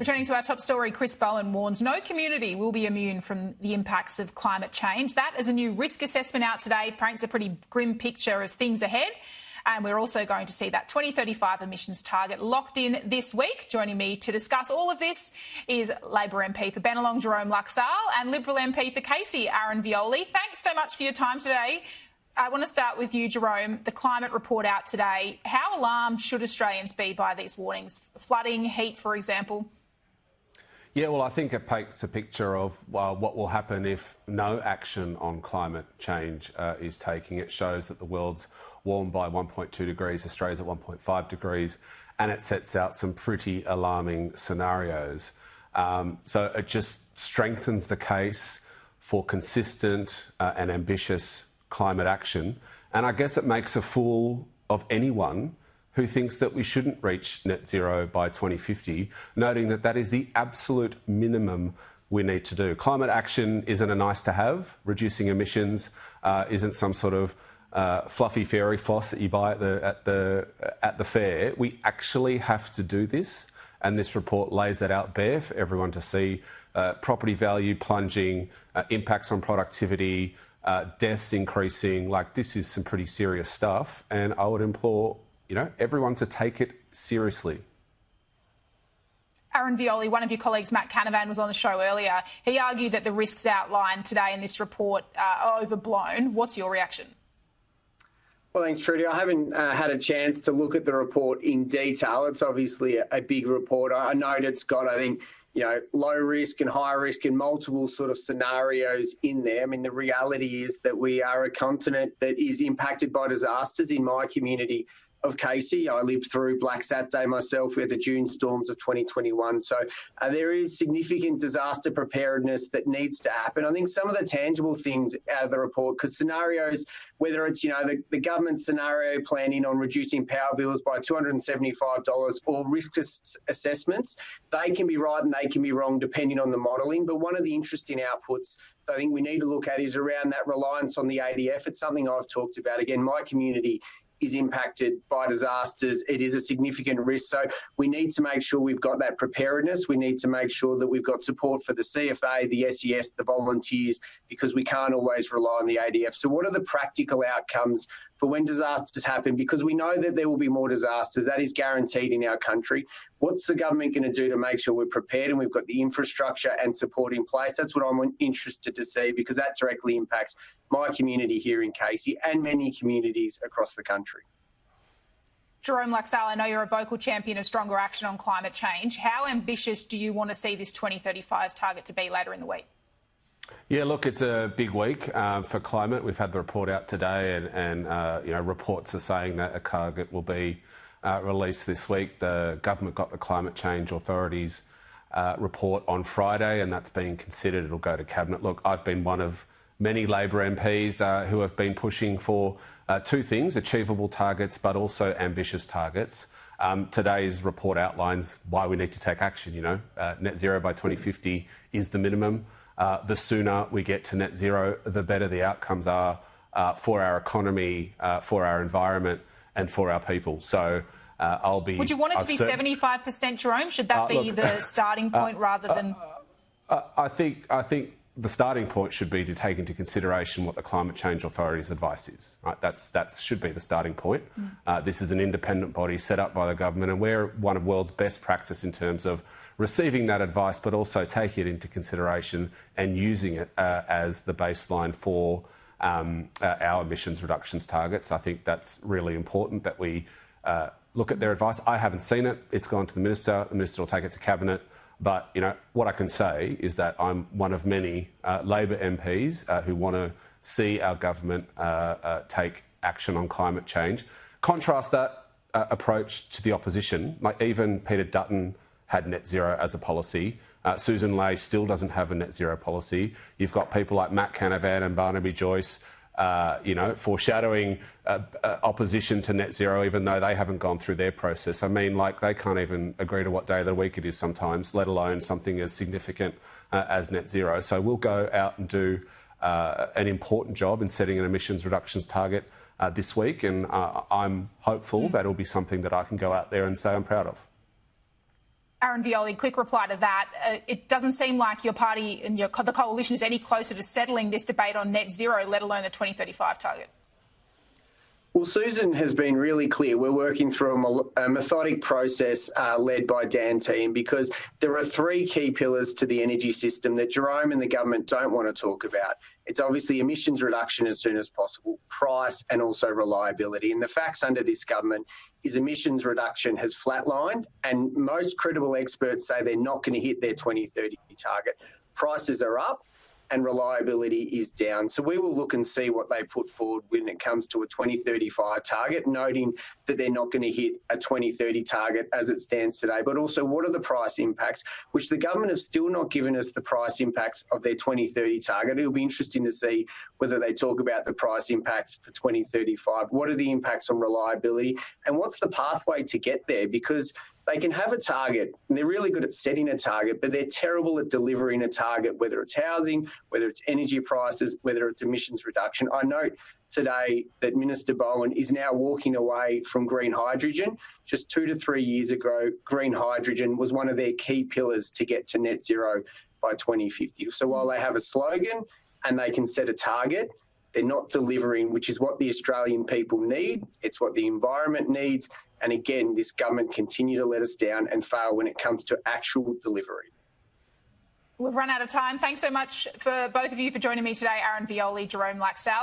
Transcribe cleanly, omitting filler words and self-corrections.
Returning to our top story, Chris Bowen warns no community will be immune from the impacts of climate change. That, as a new risk assessment out today, paints a pretty grim picture of things ahead. And we're also going to see that 2035 emissions target locked in this week. Joining me to discuss all of this is Labor MP for Bennelong, Jerome Laxale, and Liberal MP for Casey, Aaron Violi. Thanks so much for your time today. I want to start with you, Jerome. The climate report out today. How alarmed should Australians be by these warnings? Flooding, heat, for example? Yeah, well, I think it paints a picture of what will happen if no action on climate change is taken. It shows that the world's warmed by 1.2 degrees, Australia's at 1.5 degrees, and it sets out some pretty alarming scenarios. So it just strengthens the case for consistent and ambitious climate action. And I guess it makes a fool of anyone who thinks that we shouldn't reach net zero by 2050, noting that that is the absolute minimum we need to do. Climate action isn't a nice to have. Reducing emissions isn't some sort of fluffy fairy floss that you buy at the fair. We actually have to do this, and this report lays that out bare for everyone to see. Property value plunging, impacts on productivity, deaths increasing. Like, this is some pretty serious stuff, and I would implore everyone to take it seriously. Aaron Violi, one of your colleagues, Matt Canavan, was on the show earlier. He argued that the risks outlined today in this report are overblown. What's your reaction? Well, thanks, Trudy. I haven't had a chance to look at the report in detail. It's obviously a big report. I know it's got, I think, low risk and high risk and multiple sort of scenarios in there. I mean, the reality is that we are a continent that is impacted by disasters. In my community of Casey, I lived through Black Saturday myself. We had the June storms of 2021. So there is significant disaster preparedness that needs to happen. I think some of the tangible things out of the report, because scenarios, whether it's, the government scenario planning on reducing power bills by $275 or risk assessments, they can be right and they can be wrong depending on the modelling. But one of the interesting outputs I think we need to look at is around that reliance on the ADF. It's something I've talked about. Again, my community is impacted by disasters. It is a significant risk. So we need to make sure we've got that preparedness. We need to make sure that we've got support for the CFA, the SES, the volunteers, because we can't always rely on the ADF. So what are the practical outcomes for when disasters happen? Because we know that there will be more disasters. That is guaranteed in our country. What's the government going to do to make sure we're prepared and we've got the infrastructure and support in place? That's what I'm interested to see, because that directly impacts my community here in Casey and many communities across the country. Jerome Laxale, I know you're a vocal champion of stronger action on climate change. How ambitious do you want to see this 2035 target to be later in the week? Yeah, look, it's a big week for climate. We've had the report out today, and reports are saying that a target will be released this week. The government got the Climate Change Authority's report on Friday, and that's being considered. It'll go to Cabinet. Look, I've been one of many Labor MPs who have been pushing for two things: achievable targets, but also ambitious targets. Today's report outlines why we need to take action. Net zero by 2050 is the minimum. The sooner we get to net zero, the better the outcomes are for our economy, for our environment, and for our people. So I'll be. Would you want it to be 75%, Jerome? Should that be the starting point rather than? I think the starting point should be to take into consideration what the Climate Change Authority's advice is. Right? That should be the starting point. This is an independent body set up by the government, and we're one of the world's best practice in terms of receiving that advice, but also taking it into consideration and using it as the baseline for our emissions reductions targets. I think that's really important that we look at their advice. I haven't seen it. It's gone to the Minister. The Minister will take it to Cabinet. But, what I can say is that I'm one of many Labor MPs who want to see our government take action on climate change. Contrast that approach to the opposition. Like, even Peter Dutton had net zero as a policy. Susan Ley still doesn't have a net zero policy. You've got people like Matt Canavan and Barnaby Joyce, foreshadowing opposition to net zero, even though they haven't gone through their process. I mean, they can't even agree to what day of the week it is sometimes, let alone something as significant as net zero. So we'll go out and do an important job in setting an emissions reductions target this week, and I'm hopeful that it'll be something that I can go out there and say I'm proud of. Aaron Violi, quick reply to that. It doesn't seem like your party and the coalition is any closer to settling this debate on net zero, let alone the 2035 target. Well, Susan has been really clear. We're working through a methodic process led by Dan Tehan, because there are three key pillars to the energy system that Jerome and the government don't want to talk about. It's obviously emissions reduction as soon as possible, price, and also reliability. And the facts under this government is emissions reduction has flatlined, and most credible experts say they're not going to hit their 2030 target. Prices are up and reliability is down. So we will look and see what they put forward when it comes to a 2035 target, noting that they're not going to hit a 2030 target as it stands today. But also, what are the price impacts, which the government have still not given us the price impacts of their 2030 target. It'll be interesting to see whether they talk about the price impacts for 2035. What are the impacts on reliability? And what's the pathway to get there? Because they can have a target, and they're really good at setting a target, but they're terrible at delivering a target, whether it's housing, whether it's energy prices, whether it's emissions reduction. I note today that Minister Bowen is now walking away from green hydrogen. Just 2 to 3 years ago, green hydrogen was one of their key pillars to get to net zero by 2050. So while they have a slogan and they can set a target, they're not delivering, which is what the Australian people need. It's what the environment needs. And again, this government continue to let us down and fail when it comes to actual delivery. We've run out of time. Thanks so much for both of you for joining me today, Aaron Violi, Jerome Laxale.